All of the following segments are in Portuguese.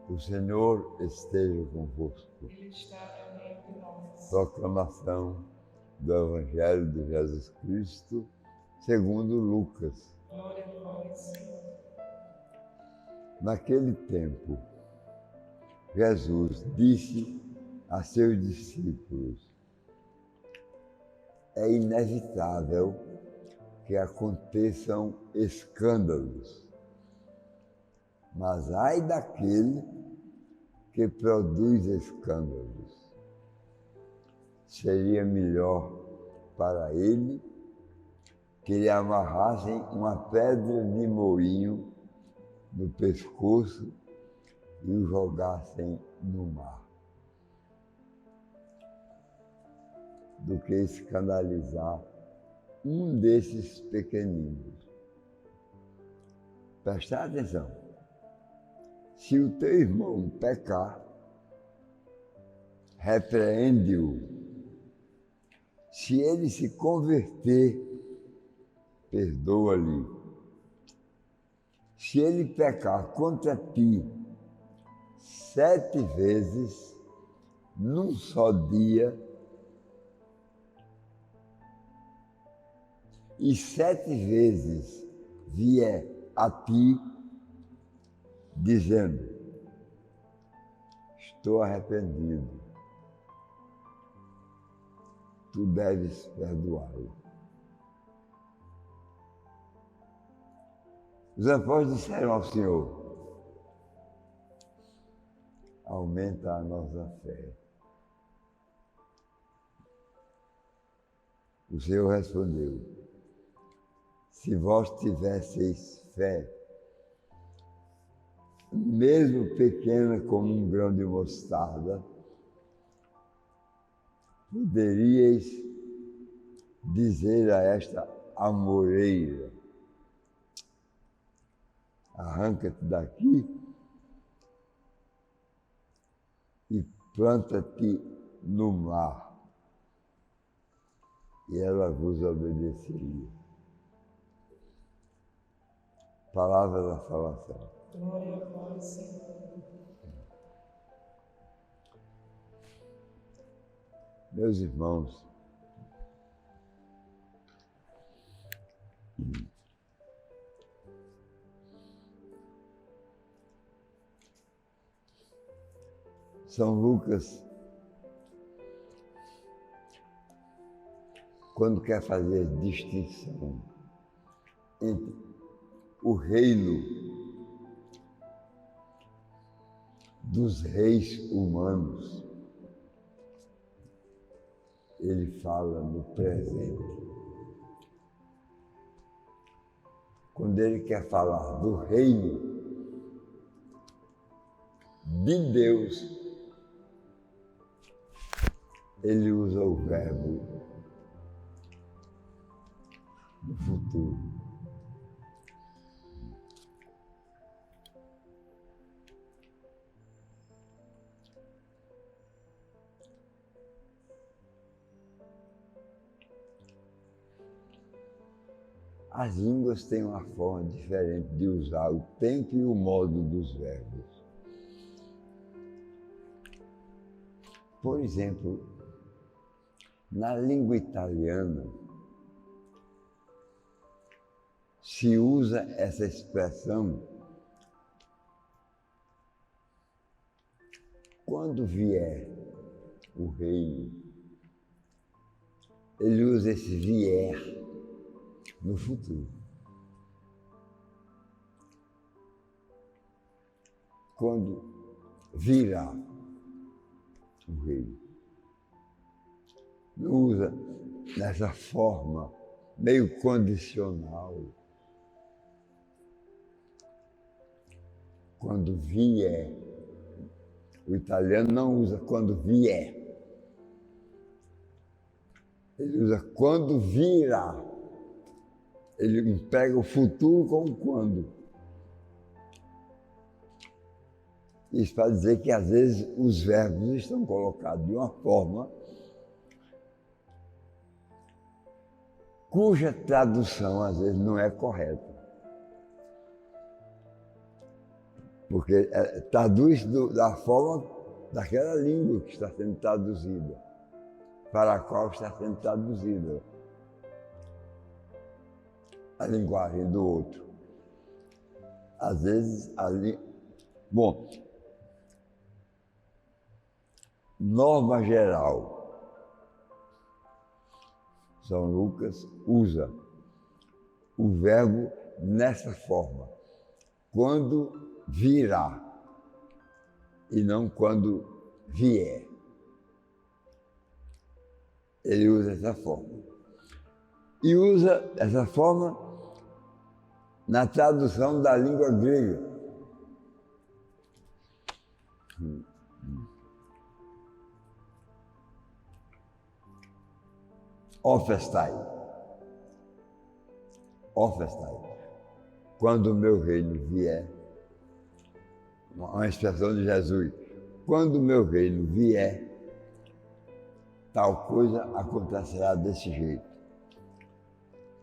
O Senhor esteja convosco. Ele está entre nós. Proclamação do Evangelho de Jesus Cristo, segundo Lucas. Glória a vós, Senhor. Naquele tempo, Jesus disse a seus discípulos: é inevitável que aconteçam escândalos, mas ai daquele que produz escândalos. Seria melhor para ele que lhe amarrassem uma pedra de moinho no pescoço e o jogassem no mar, do que escandalizar um desses pequeninos. Presta atenção. Se o teu irmão pecar, repreende-o. Se ele se converter, perdoa-lhe. Se ele pecar contra ti 7 vezes, num só dia, e 7 vezes vier a ti, dizendo: estou arrependido, tu deves perdoá-lo. Os apóstolos disseram ao Senhor: aumenta a nossa fé. O Senhor respondeu: se vós tivesseis fé, mesmo pequena como um grão de mostarda, poderíeis dizer a esta amoreira: arranca-te daqui e planta-te no mar, e ela vos obedeceria. Palavra da salvação. Glória a vós, Senhor. Meus irmãos, São Lucas, quando quer fazer distinção entre o reino dos reis humanos, ele fala no presente. Quando ele quer falar do reino de Deus, ele usa o verbo no futuro. As línguas têm uma forma diferente de usar o tempo e o modo dos verbos. Por exemplo, na língua italiana, se usa essa expressão quando vier o reino. Ele usa esse vier no futuro. Quando virá o reino. Não usa dessa forma meio condicional. Quando vier. O italiano não usa quando vier. Ele usa quando virá. Ele emprega o futuro com o quando. Isso para dizer que às vezes os verbos estão colocados de uma forma cuja tradução às vezes não é correta. porque traduz da forma daquela língua que está sendo traduzida, para a qual está sendo traduzida a linguagem do outro. Às vezes, bom, norma geral, São Lucas usa o verbo nessa forma, quando virá, e não quando vier. Ele usa essa forma. E usa essa forma na tradução da língua grega. Ophestai. Quando o meu reino vier, uma expressão de Jesus, quando o meu reino vier, tal coisa acontecerá desse jeito.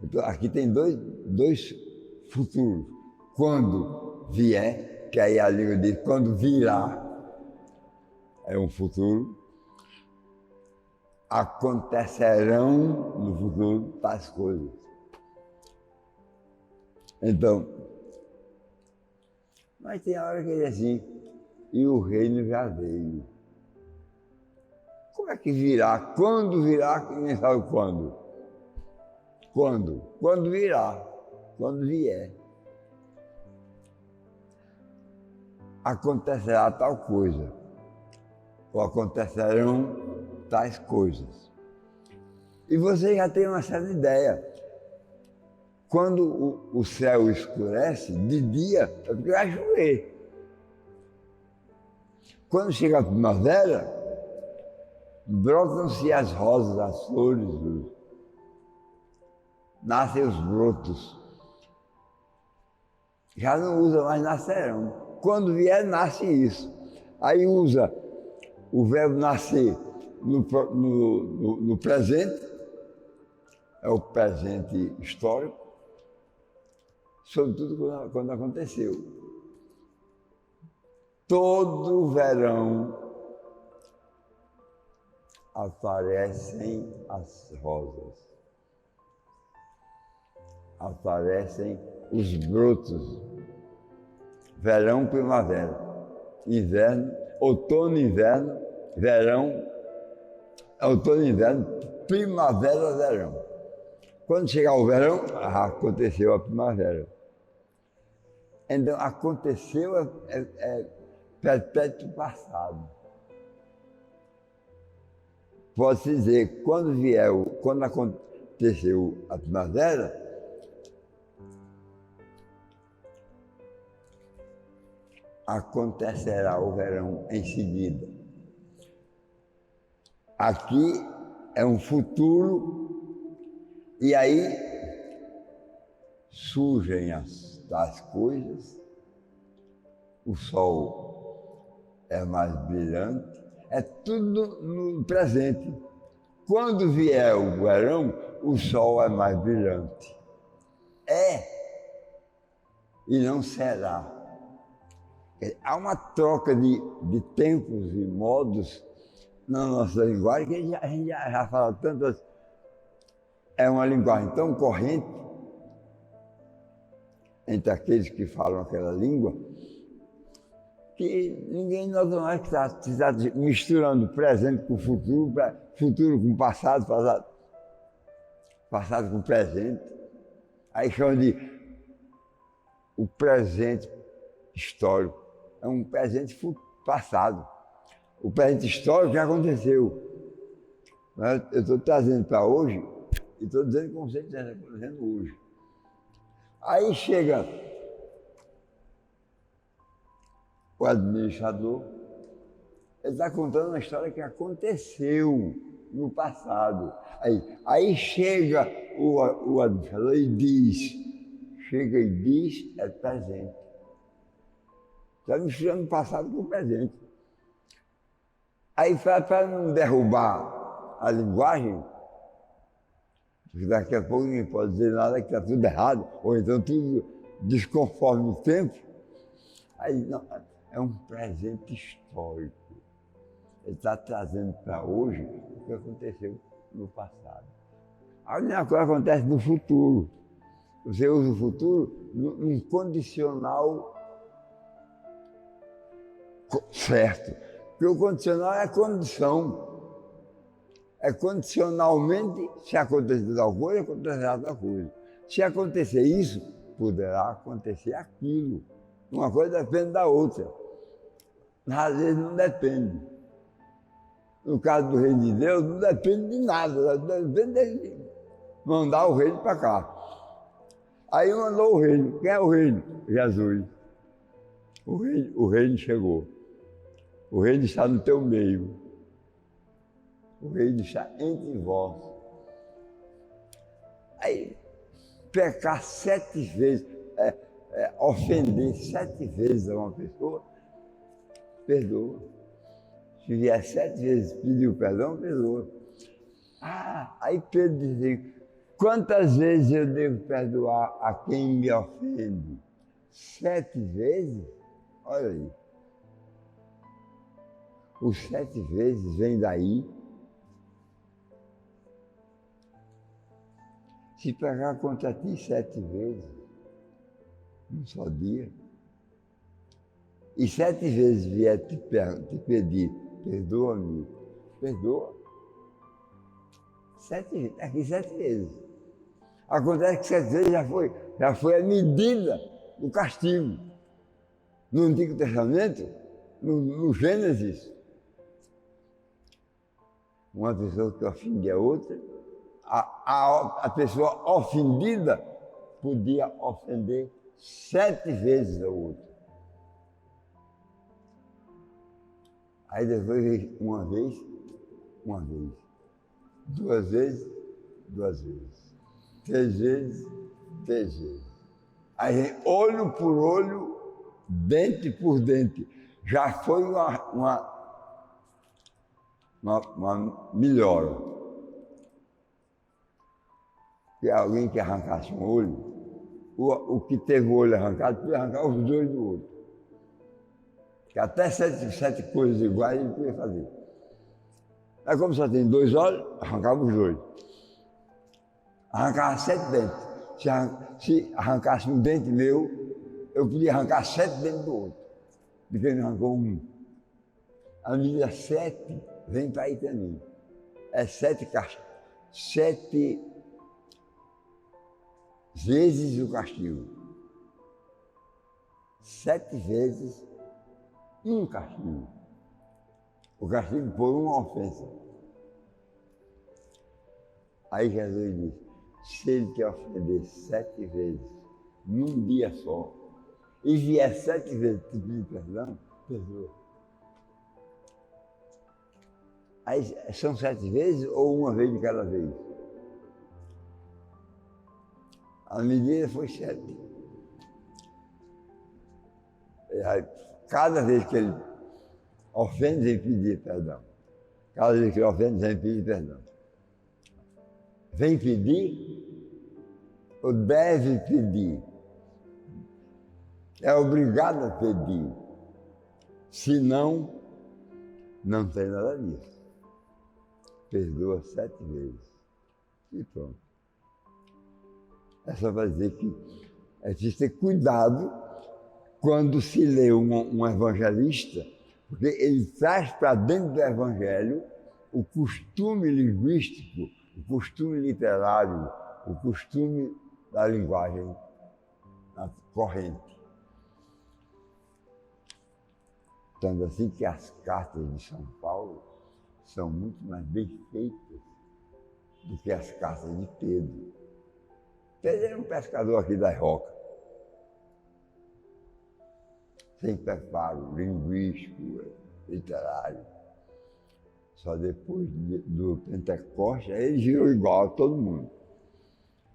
Então, aqui tem dois futuros. Quando vier, que aí a língua diz quando virá, é um futuro. Acontecerão no futuro tais coisas. Então, mas tem a hora que ele diz assim, e o reino já veio. Como é que virá? Quando virá, ninguém sabe quando. Quando? Quando virá. Quando vier. Acontecerá tal coisa. Ou acontecerão tais coisas. E você já tem uma certa ideia. Quando o céu escurece, de dia, é porque vai chover. Quando chega a primavera, brotam-se as rosas, as flores, nascem os brotos. Já não usa mais nascerão. Quando vier, nasce isso. Aí usa o verbo nascer no presente, é o presente histórico, sobretudo quando aconteceu. Todo verão aparecem as rosas, aparecem os brotos, verão, primavera, inverno, outono, inverno, verão, outono, inverno, primavera, verão. Quando chegar o verão, aconteceu a primavera. Então, aconteceu é perpétuo passado. Pode-se dizer, quando aconteceu a primavera, acontecerá o verão em seguida. Aqui é um futuro, e aí surgem tais coisas, o sol é mais brilhante, é tudo no presente. Quando vier o verão, o sol é mais brilhante. E não será. Há uma troca de tempos e modos na nossa linguagem que a gente já fala tantas. É uma linguagem tão corrente entre aqueles que falam aquela língua que ninguém nota mais que está misturando presente com futuro, futuro com passado, passado com presente. Aí chama de o presente histórico. É um presente passado. O presente histórico já aconteceu. Mas eu estou trazendo para hoje e estou dizendo como você está acontecendo hoje. Aí chega o administrador, ele está contando uma história que aconteceu no passado. Aí chega o administrador e diz, é presente. Está misturando o passado com o presente. Aí, para não derrubar a linguagem, porque daqui a pouco ninguém pode dizer nada que está tudo errado, ou então tudo desconforme o tempo, Aí, não, é um presente histórico. Ele está trazendo para hoje o que aconteceu no passado. A mesma coisa acontece no futuro. Você usa o futuro num condicional certo. Porque o condicional é condição. É condicionalmente, se acontecer tal coisa, acontecerá tal coisa. Se acontecer isso, poderá acontecer aquilo. Uma coisa depende da outra. Às vezes não depende. No caso do reino de Deus, não depende de nada, depende de mandar o reino para cá. Aí mandou o reino. Quem é o reino? Jesus. O reino chegou. O reino está no teu meio. O reino está entre vós. Aí, pecar 7 vezes, ofender 7 vezes a uma pessoa, perdoa. Se vier 7 vezes pedir o perdão, perdoa. Aí Pedro dizia, quantas vezes eu devo perdoar a quem me ofende? 7 vezes? Olha aí. Os 7 vezes vem daí. Se pegar contra ti 7 vezes, num só dia, e 7 vezes vier te pedir, perdoa-me, perdoa. 7 vezes. Acontece que 7 vezes já foi a medida do castigo. No Antigo Testamento, no Gênesis, uma pessoa que ofendia a outra, a pessoa ofendida podia ofender 7 vezes a outra. Aí depois, uma vez, 2 vezes, 2 vezes, 3 vezes, 3 vezes. Aí olho por olho, dente por dente. Já foi uma melhora. Se alguém que arrancasse um olho, o que teve o olho arrancado, podia arrancar os 2 do outro. Que até 7 coisas iguais ele podia fazer. Mas como só tem 2 olhos, arrancava os 2. Arrancava 7 dentes. Se arrancasse um dente meu, eu podia arrancar 7 dentes do outro. De quem não arrancou um. A medida 7 vem para aí também. É 7 caixas. 7 vezes o castigo. 7 vezes um castigo. O castigo por uma ofensa. Aí Jesus disse, se ele te ofender 7 vezes, num dia só, e vier 7 vezes te pedir perdão, perdoa. Aí são 7 vezes ou uma vez de cada vez? A medida foi 7. Cada vez que ele ofende, vem pedir perdão. Cada vez que ele ofende, vem pedir perdão. Vem pedir ou deve pedir? É obrigado a pedir. Se não, não tem nada disso. Perdoa 7 vezes. E pronto. É só para dizer que é preciso ter cuidado quando se lê um evangelista, porque ele traz para dentro do evangelho o costume linguístico, o costume literário, o costume da linguagem corrente. Tanto assim que as cartas de São Paulo são muito mais bem feitas do que as cartas de Pedro. Pedro era um pescador aqui das rocas. Sem preparo linguístico, literário. Só depois do Pentecostes, aí ele girou igual a todo mundo.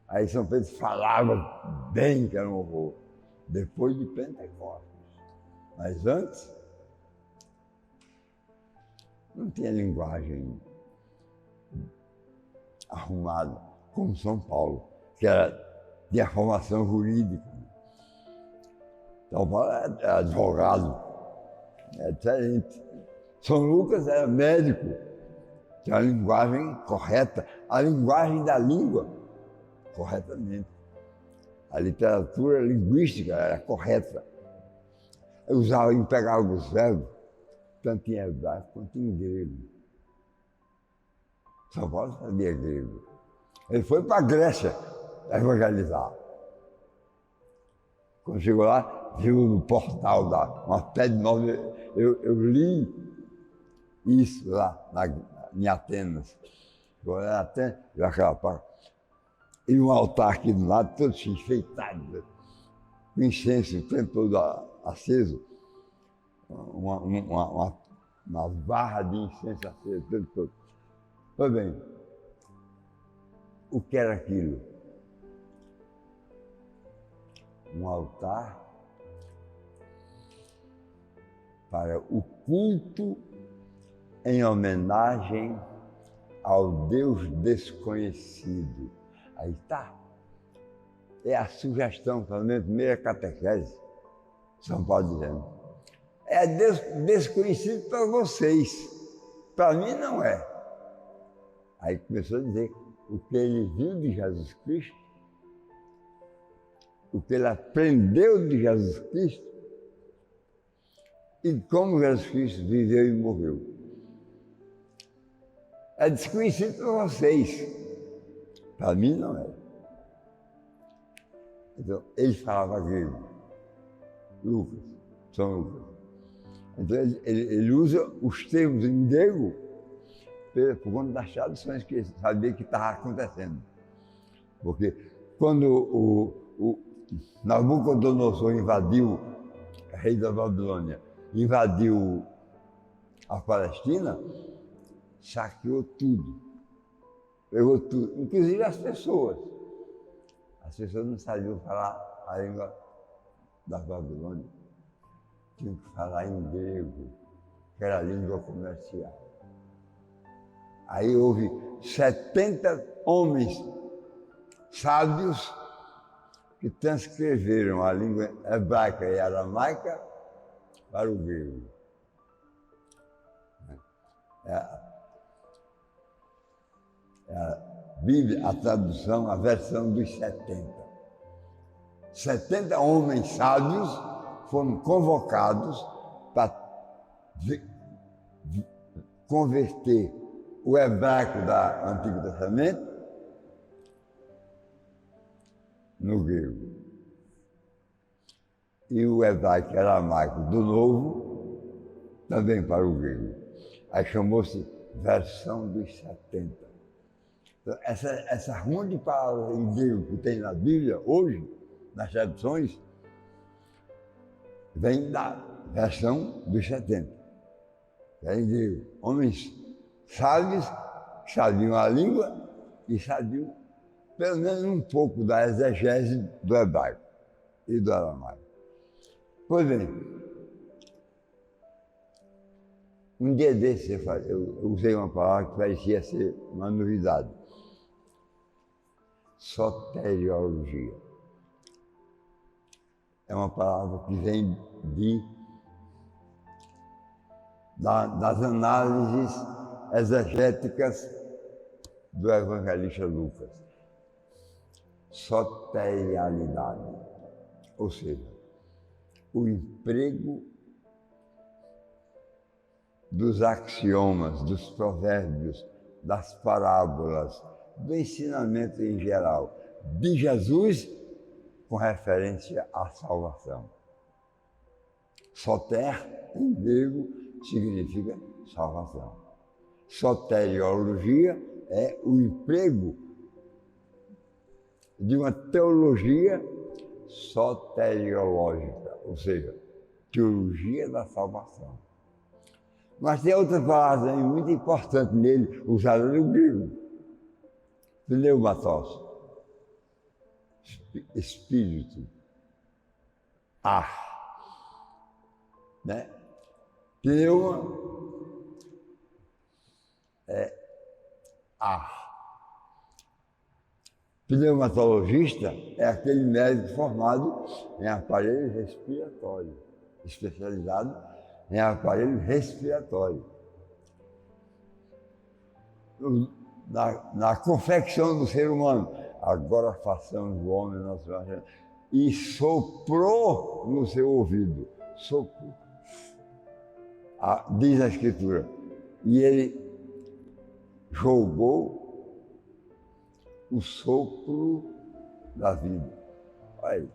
Aí São Pedro falava bem, que era um horror. Depois de Pentecostes. Mas antes, não tinha linguagem arrumada, como São Paulo, que tinha formação jurídica. São Paulo é advogado, é diferente. São Lucas era médico, tinha a linguagem correta, a linguagem da língua, corretamente. A literatura linguística era correta. Eu usava, pegava os verbos, tanto em hebraico quanto em grego. São Paulo sabia grego. Ele foi para a Grécia evangelizar. Quando chegou lá, viu no portal uma pé de nove, eu li isso lá em Atenas. Chegou lá em Atenas, viu aquela parte. E um altar aqui do lado, todo enfeitado, com incenso o tempo todo aceso. Uma barra de incenso aceso o tempo todo. Pois bem, o que era aquilo? Um altar para o culto em homenagem ao Deus desconhecido. Aí está. É a sugestão, pelo menos, primeira catequese, São Paulo dizendo. É Deus desconhecido para vocês, para mim não é. Aí começou a dizer o que ele viu de Jesus Cristo, o que ele aprendeu de Jesus Cristo e como Jesus Cristo viveu e morreu. É desconhecido para vocês, para mim não é. Então, ele falava grego, Lucas, São Lucas. Então, ele usa os termos em grego por conta das traduções que ele sabia que estava acontecendo. Porque quando o Nabucodonosor invadiu, rei da Babilônia, invadiu a Palestina, saqueou tudo, pegou tudo, inclusive as pessoas. As pessoas não sabiam falar a língua da Babilônia, tinham que falar em grego, que era a língua comercial. Aí houve 70 homens sábios que transcreveram a língua hebraica e aramaica para o grego. A Bíblia, a tradução, a versão dos 70. 70 homens sábios foram convocados para converter o hebraico do Antigo Testamento no grego. E o hebraico aramaico do Novo também para o grego. Aí chamou-se versão dos 70. Então, essa ruma de palavras em grego que tem na Bíblia hoje, nas traduções, vem da versão dos 70. É em grego. Homens sábios, sabiam a língua e sabiam pelo menos um pouco da exegese do hebraico e do aramaico. Pois bem, um dia desse eu usei uma palavra que parecia ser uma novidade. Soteriologia. É uma palavra que vem das análises exegéticas do evangelista Lucas. Soterialidade, ou seja, o emprego dos axiomas, dos provérbios, das parábolas, do ensinamento em geral, de Jesus com referência à salvação. Soter, em grego, significa salvação. Soteriologia é o emprego de uma teologia soteriológica, ou seja, teologia da salvação. Mas tem outra palavra muito importante nele, usada no grego, pneumatos, espírito, ar, né? Pneuma é ar. Pneumatologista é aquele médico formado em aparelho respiratório, especializado em aparelho respiratório. Na confecção do ser humano. Agora façamos o homem nosso semelhança. E soprou no seu ouvido. Soprou. Diz a Escritura. E ele jogou o sopro da vida. Olha aí.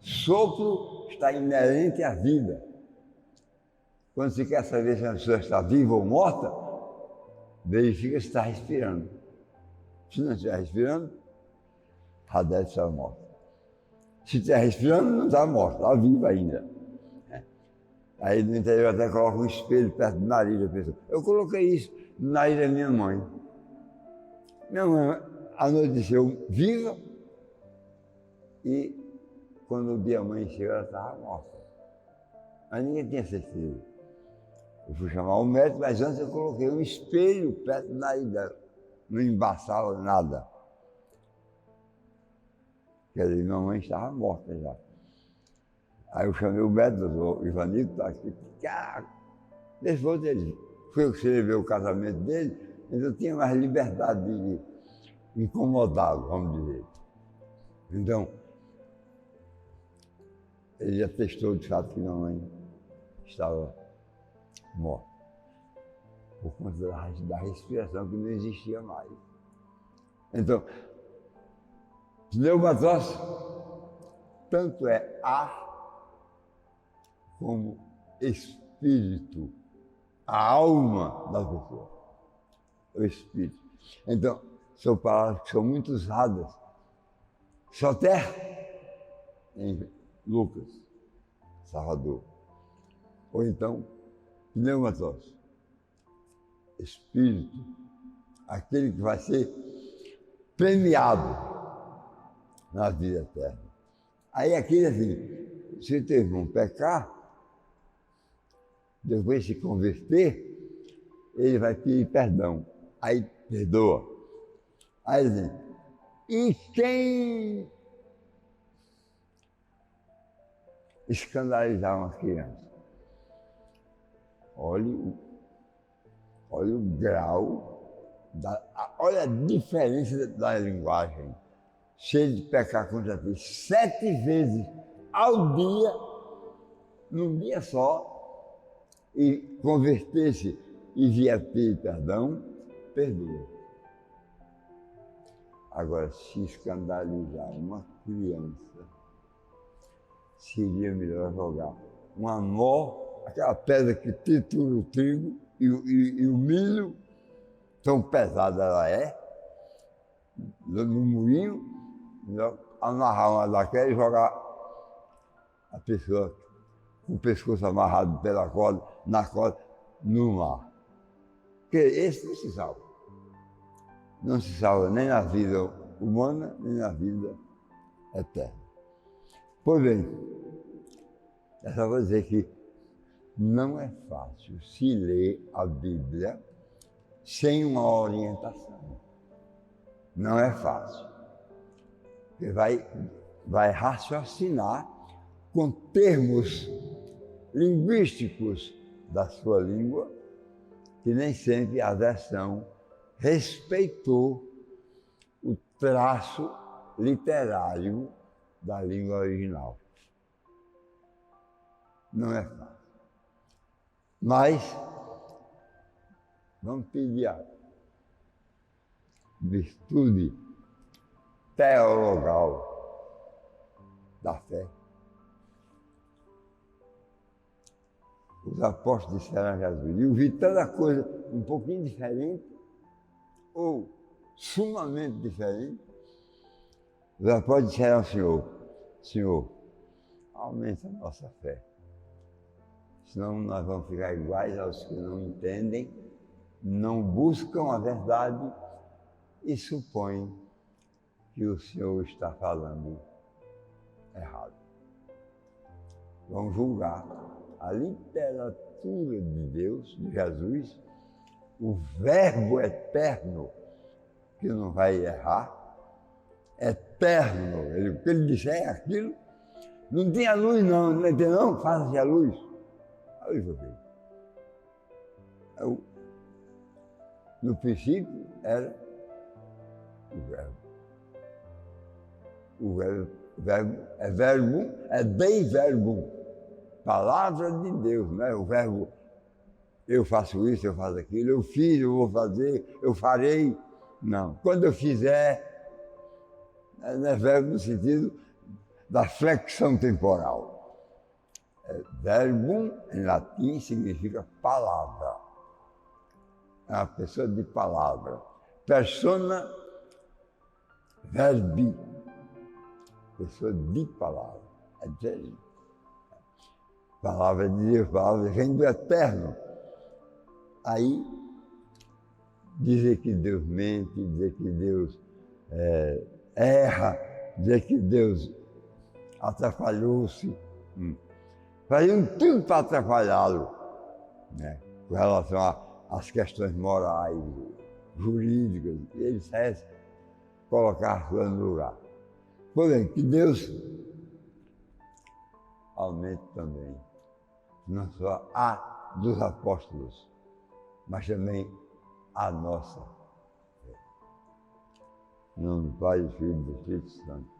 Sopro está inerente à vida. Quando se quer saber se a pessoa está viva ou morta, verifica se está respirando. Se não estiver respirando, já deve estar morta. Se estiver respirando, não está morta, está viva ainda. Aí no interior até coloca um espelho perto do nariz da pessoa. Eu coloquei isso no nariz da minha mãe. Minha mãe anoiteceu viva e quando o dia amanheceu ela estava morta. Mas ninguém tinha certeza. Eu fui chamar o médico, mas antes eu coloquei um espelho perto do nariz dela. Não embaçava nada. Quer dizer, minha mãe estava morta já. Aí eu chamei o médico, o doutor Ivanildo, está aqui. Depois dele, foi eu que celebrei o casamento dele, então eu tinha mais liberdade de incomodá-lo, vamos dizer. Então, ele atestou de fato que minha mãe estava morta. Por conta da respiração que não existia mais. Então, pneumatose tanto é ar como espírito, a alma da pessoa, o espírito. Então, são palavras que são muito usadas. Soter, em Lucas, Salvador. Ou então, pneumatose, espírito, aquele que vai ser premiado na vida eterna. Aí aquele assim, se teu irmão pecar, depois se converter, ele vai pedir perdão. Aí perdoa. Aí assim, e quem escandalizar uma criança? Olha o grau, olha a diferença da linguagem. Se ele pecar contra ti 7 vezes ao dia, num dia só, e converter-se e vier pedir perdão, perdoa. Agora, se escandalizar uma criança, seria melhor jogar um amor, aquela pedra que tritura o trigo e o milho, tão pesada ela é, no moinho, amarrar uma daquela e jogar a pessoa com o pescoço amarrado pela corda, na corda, no mar. Porque esse não se salva. Não se salva nem na vida humana, nem na vida eterna. Pois bem, eu só vou dizer que não é fácil se ler a Bíblia sem uma orientação. Não é fácil. Porque vai raciocinar com termos linguísticos da sua língua, que nem sempre a versão respeitou o traço literário da língua original. Não é fácil. Mas vamos pedir a virtude teologal da fé. Os apóstolos disseram a Jesus, eu vi tanta coisa um pouquinho diferente, ou sumamente diferente. Os apóstolos disseram ao Senhor, aumenta a nossa fé. Senão nós vamos ficar iguais aos que não entendem, não buscam a verdade e supõem que o Senhor está falando errado. Vão julgar a literatura de Deus, de Jesus, o Verbo eterno, que não vai errar, eterno. O que ele disser é aquilo. Não tinha luz não, não tem não, faça-se a luz. A luz foi feita. No princípio era o verbo. O verbo é verbo, é Dei Verbum, palavra de Deus, não é o verbo eu faço isso, eu faço aquilo, eu fiz, eu vou fazer, eu farei. Não. Quando eu fizer, não é verbo no sentido da flexão temporal. Verbum, em latim, significa palavra. É uma pessoa de palavra. Persona verbi. Pessoa de palavra. É diferente. Palavra de Deus, palavra vem do eterno. Aí, dizer que Deus mente, dizer que Deus erra, dizer que Deus atrapalhou-se. Faziam tudo para atrapalhá-lo, né? Com relação às questões morais, jurídicas, e ele saia colocar a sua no lugar. Porém, que Deus aumente também, não só a dos apóstolos, mas também a nossa fé. Em nome do Pai, do Filho e do Espírito Santo.